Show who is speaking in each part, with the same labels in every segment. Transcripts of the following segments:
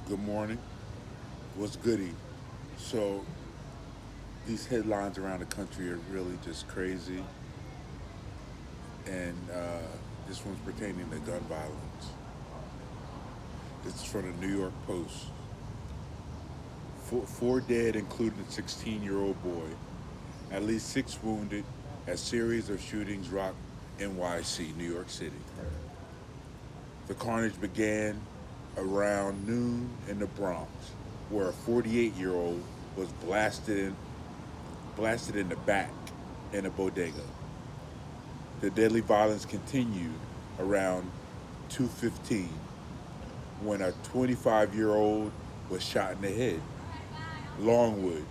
Speaker 1: Good morning. What's goody? So these headlines around the country are really just crazy, and this one's pertaining to gun violence. This is from the New York Post. Four dead, including a 16-year-old boy. At least six wounded as series of shootings rocked NYC, New York City. The carnage began around noon in the Bronx, where a 48-year-old was blasted in the back in a bodega. The deadly violence continued around 2:15 when a 25-year-old was shot in the head. Longwood,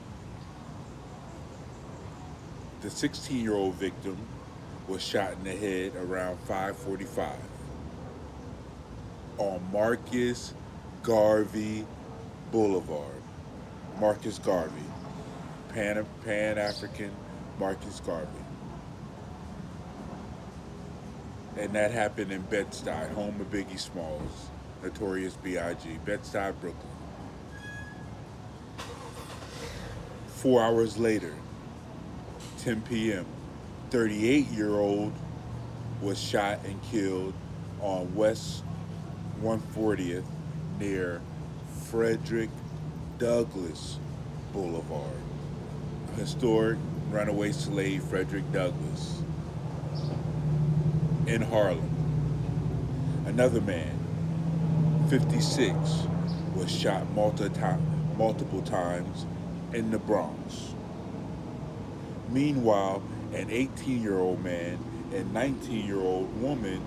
Speaker 1: the 16-year-old victim, was shot in the head around 5:45 on Marcus Garvey Boulevard. Marcus Garvey, Pan African Marcus Garvey. And that happened in Bed-Stuy, home of Biggie Smalls, Notorious B.I.G., Bed-Stuy, Brooklyn. 4 hours later, 10 p.m., 38-year-old was shot and killed on West 140th near Frederick Douglass Boulevard. Historic runaway slave Frederick Douglass in Harlem. Another man, 56, was shot multiple times in the Bronx. Meanwhile, an 18-year-old man and 19-year-old woman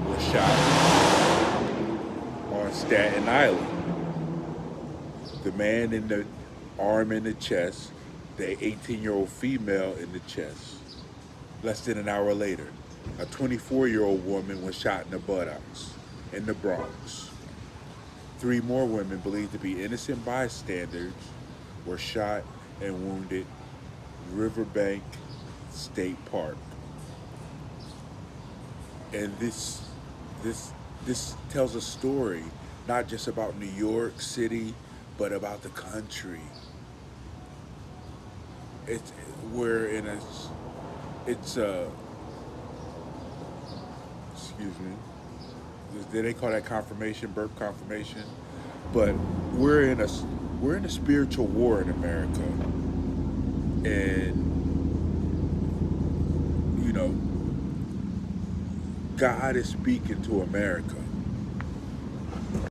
Speaker 1: were shot on Staten Island. The man in the arm in the chest, the 18-year-old female in the chest. Less than an hour later, a 24-year-old woman was shot in the buttocks in the Bronx. Three more women believed to be innocent bystanders were shot and wounded Riverbank State Park. And this tells a story not just about New York City, but about the country. It's we're in a it's excuse me. They call that confirmation, burp confirmation, but we're in a spiritual war in America, and you know God is speaking to America.